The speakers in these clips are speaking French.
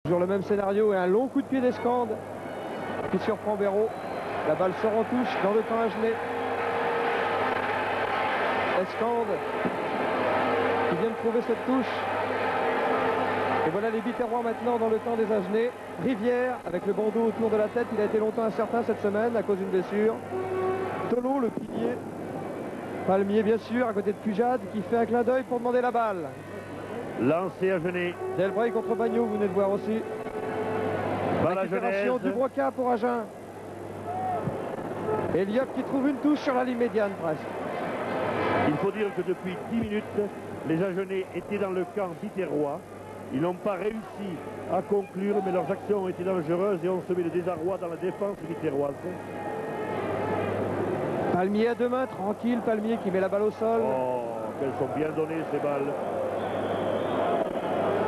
Toujours le même scénario et un long coup de pied d'Escande qui surprend Béraud. La balle sort en touche dans le camp Agenais. Escande qui vient de trouver cette touche. Et voilà les Biterrois maintenant dans le camp des Agenais. Rivière avec le bandeau autour de la tête. Il a été longtemps incertain cette semaine à cause d'une blessure. Tolo le pilier. Palmier bien sûr à côté de Pujade qui fait un clin d'œil pour demander la balle. Lancé à Genet. Delbrey contre Bagnot, vous venez de voir aussi. Récupération du Broca pour Agen. Eliop qui trouve une touche sur la ligne médiane presque. Il faut dire que depuis 10 minutes, les Agenais étaient dans le camp biterrois. Ils n'ont pas réussi à conclure, mais leurs actions ont été dangereuses et ont semé le désarroi dans la défense biterroise. Palmier à deux mains, tranquille, Palmier qui met la balle au sol. Oh, qu'elles sont bien données ces balles.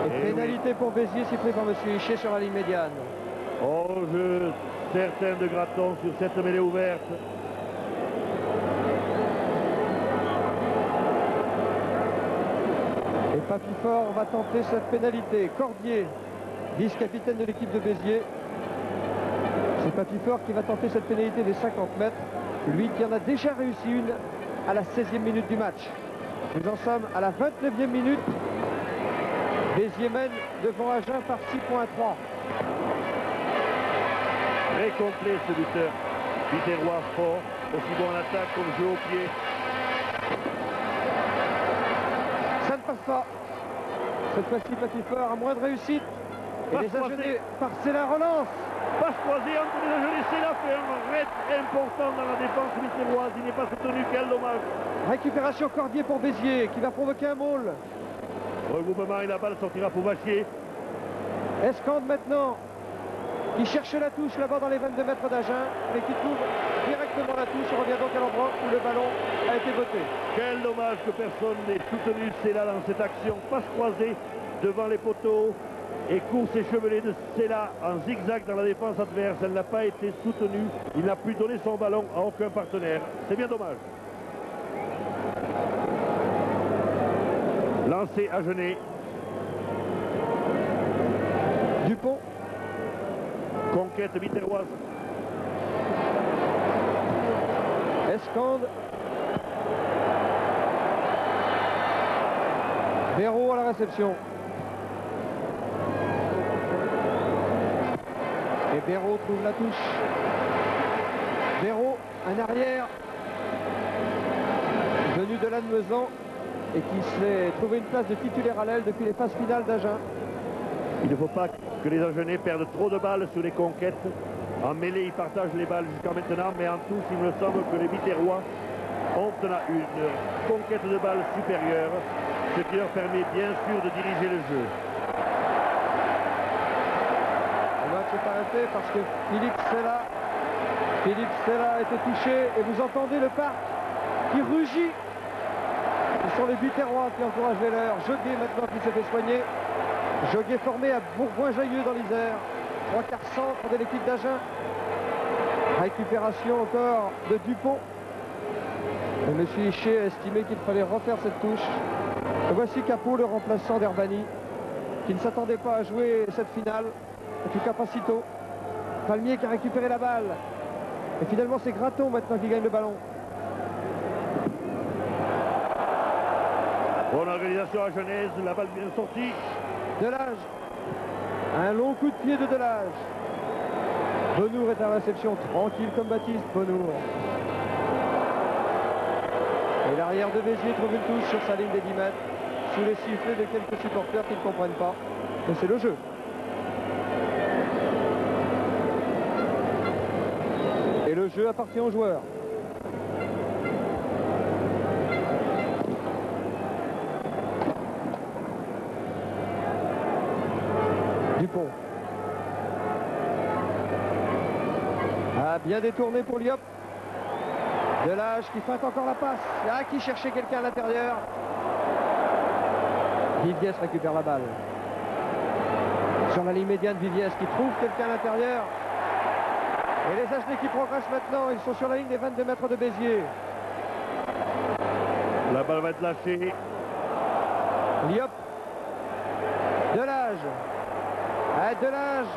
Et pénalité pour Béziers sifflée par M. Hichet sur la ligne médiane. Oh, jeu certain de Graton sur cette mêlée ouverte. Et Papifort va tenter cette pénalité. Cordier, vice-capitaine de l'équipe de Béziers. C'est Papifort qui va tenter cette pénalité des 50 mètres. Lui qui en a déjà réussi une à la 16e minute du match. Nous en sommes à la 29e minute. Béziers mène devant Agen par 6 points à 3. Très complet ce buteur. Biterrois fort, aussi bon en attaque comme jeu au pied. Ça ne passe pas. Cette fois-ci, Papifort a moins de réussite. Et les Agenais par la relance. Passe croisée entre les Agenais. C'est là fait un raid important dans la défense biterroise. Il n'est pas soutenu, quel dommage. Récupération Cordier pour Béziers qui va provoquer un maul. Regroupement et la balle sortira pour Vachier. Escande maintenant qui cherche la touche là-bas dans les 22 mètres d'Agen, mais qui trouve directement la touche. Il revient donc à l'endroit où le ballon a été voté. Quel dommage que personne n'ait soutenu Sela dans cette action. Passe croisée devant les poteaux et course échevelée de Sela en zigzag dans la défense adverse. Elle n'a pas été soutenue. Il n'a pu donner son ballon à aucun partenaire. C'est bien dommage. Lancé à Genet. Dupont. Conquête biterroise. Escande. Béraud à la réception. Et Béraud trouve la touche. Béraud, un arrière venu de Lannemezan et qui s'est trouvé une place de titulaire à l'aile depuis les phases finales d'Agen. Il ne faut pas que les Agenais perdent trop de balles sur les conquêtes. En mêlée, ils partagent les balles jusqu'à maintenant, mais en tous, il me semble que les Biterrois ont une conquête de balles supérieure, ce qui leur permet bien sûr de diriger le jeu. Le match est arrêté parce que Philippe Sella a été touché et vous entendez le parc qui rugit. Ce sont les Biterrois qui encouragent Veller. Joguet maintenant qui s'est fait soigner. Joguet formé à Bourgoin-Jailleux dans l'Isère. 3/4 centre de l'équipe d'Agen. Récupération encore de Dupont. Et M. Hichet a estimé qu'il fallait refaire cette touche. Et voici Capot, le remplaçant d'Herbani, qui ne s'attendait pas à jouer cette finale. En tout cas pas si tôt. Palmier qui a récupéré la balle. Et finalement c'est Graton maintenant qui gagne le ballon. Bonne organisation à Genèse, la balle bien sortie. Delage. Un long coup de pied de Delage. Benour est à la réception, tranquille comme Baptiste Benour. Et l'arrière de Béziers trouve une touche sur sa ligne des 10 mètres, sous les sifflets de quelques supporters qui ne comprennent pas. Mais c'est le jeu. Et le jeu appartient aux joueurs. Dupont. Ah, bien détourné pour Liop. Delage qui feinte encore la passe. Ah, qui cherchait quelqu'un à l'intérieur. Viviès récupère la balle. Sur la ligne médiane, Viviès qui trouve quelqu'un à l'intérieur. Et les Agenais qui progressent maintenant. Ils sont sur la ligne des 22 mètres de Béziers. La balle va être lâchée. Liop. Delage. Delage.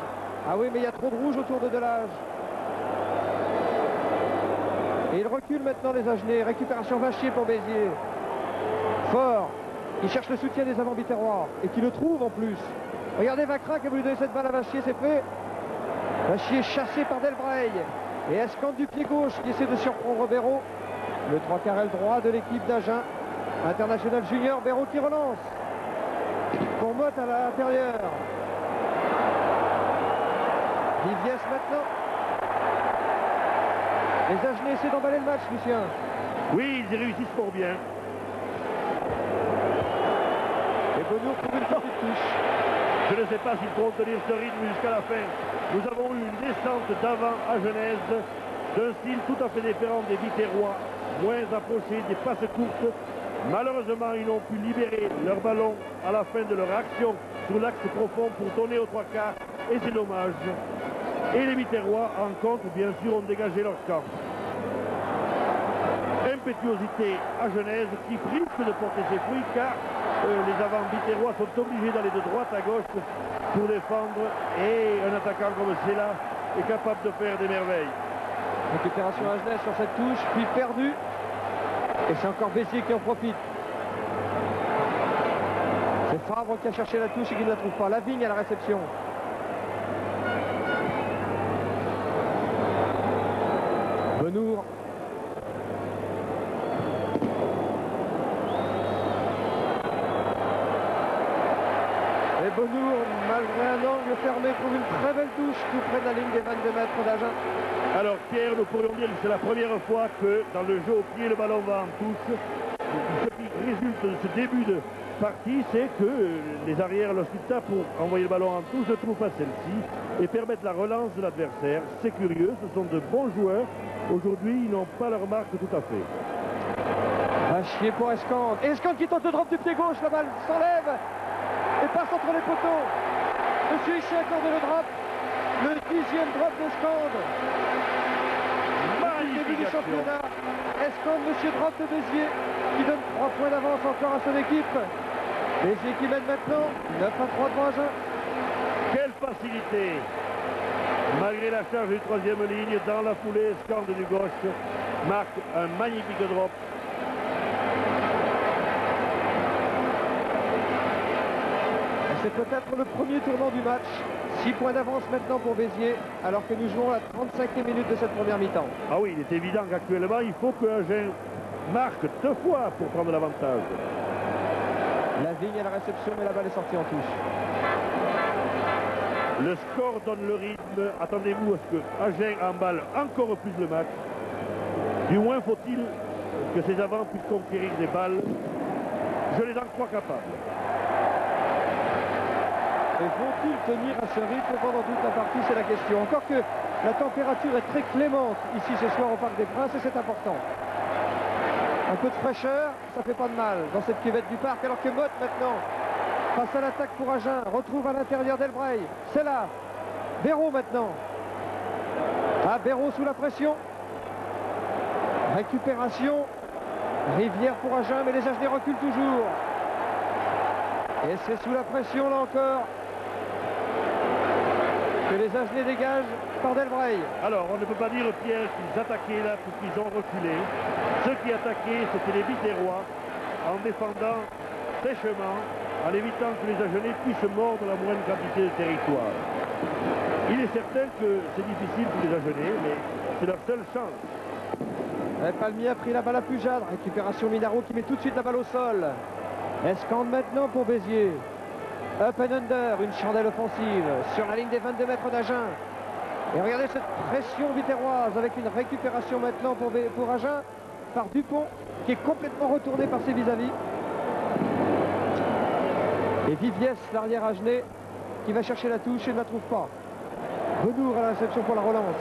Ah oui, mais il y a trop de rouge autour de Delage. Et il recule maintenant les Agenais. Récupération Vachier pour Béziers. Fort. Il cherche le soutien des avants biterrois. Et qui le trouve en plus. Regardez Vacrin qui a voulu donner cette balle à Vachier, c'est fait. Vachier chassé par Delbreil. Et Escande du pied gauche qui essaie de surprendre Béraud. Le 3/4 aile droit de l'équipe d'Agen. International junior, Béraud qui relance. Pour Motte à l'intérieur. Viviès maintenant. Les Agenais essaient d'emballer le match, Lucien. Oui, ils y réussissent fort bien. Et Benoît trouve une petite touche. Je ne sais pas s'ils pourront tenir ce rythme jusqu'à la fin. Nous avons eu une descente d'avant à Genèse, d'un style tout à fait différent des Biterrois, moins approchés, des passes courtes. Malheureusement, ils n'ont pu libérer leur ballon à la fin de leur action sur l'axe profond pour donner aux 3/4, et c'est dommage. Et les Biterrois, en contre, bien sûr, ont dégagé leur camp. Impétuosité à Genèse qui risque de porter ses fruits car les avants biterrois sont obligés d'aller de droite à gauche pour défendre, et un attaquant comme Sela est capable de faire des merveilles. Récupération à Genèse sur cette touche, puis perdue. Et c'est encore Béziers qui en profite. C'est Favre qui a cherché la touche et qui ne la trouve pas. Lavigne à la réception. Benoît. Et Benoît, malgré un angle fermé, trouve une très belle touche tout près de la ligne des 22 mètres d'Agen. Alors Pierre, nous pourrions dire que c'est la première fois que dans le jeu au pied, le ballon va en touche. Ce qui résulte de ce début de partie, c'est que les arrières, lorsqu'ils tapent pour envoyer le ballon en touche, ne trouvent pas celle-ci et permettent la relance de l'adversaire. C'est curieux, ce sont de bons joueurs. Aujourd'hui, ils n'ont pas leur marque tout à fait. Vachier pour Escande. Escande qui tente le drop du pied gauche, la balle s'enlève et passe entre les poteaux. Monsieur Issi accorde le drop. Le 10e drop d'Escande. Début du championnat. Escande, monsieur drop de Béziers, qui donne 3 points d'avance encore à son équipe. Béziers qui mène maintenant 9-3 devant Agen. Quelle facilité! Malgré la charge du 3e ligne, dans la foulée, Escande du gauche marque un magnifique drop. C'est peut-être le premier tournant du match. 6 points d'avance maintenant pour Béziers, alors que nous jouons la 35e minute de cette première mi-temps. Ah oui, il est évident qu'actuellement, il faut que Agen marque 2 fois pour prendre l'avantage. Lavigne à la réception, mais la balle est sortie en touche. Le score donne le rythme. Attendez-vous à ce que Agen emballe encore plus le match. Du moins faut-il que ces avants puissent conquérir des balles. Je les en crois capables. Et vont-ils tenir à ce rythme pendant toute la partie? C'est la question. Encore que la température est très clémente ici ce soir au Parc des Princes, et c'est important. Un peu de fraîcheur, ça fait pas de mal dans cette cuvette du parc, alors que Motte maintenant passe à l'attaque pour Agen, retrouve à l'intérieur Delbreil. C'est là. Béraud maintenant. Ah, Béraud sous la pression. Récupération. Rivière pour Agen, mais les Agenais reculent toujours. Et c'est sous la pression là encore que les Agenais dégagent par Delbreil. Alors, on ne peut pas dire, Pierre, qu'ils attaquaient là pour qu'ils ont reculé. Ceux qui attaquaient, c'était les Biterrois, en défendant sèchement, en évitant que les Agenais puissent mordre la moindre quantité de territoire. Il est certain que c'est difficile pour les Agenais, mais c'est leur seule chance. Et Palmier a pris la balle à Pujade. Récupération Minaro qui met tout de suite la balle au sol. Escande maintenant pour Béziers. Up and under, une chandelle offensive sur la ligne des 22 mètres d'Agen. Et regardez cette pression biterroise avec une récupération maintenant pour Agen par Dupont qui est complètement retourné par ses vis-à-vis. Et Viviès, l'arrière agenais, qui va chercher la touche et ne la trouve pas. Benoît à la réception pour la relance.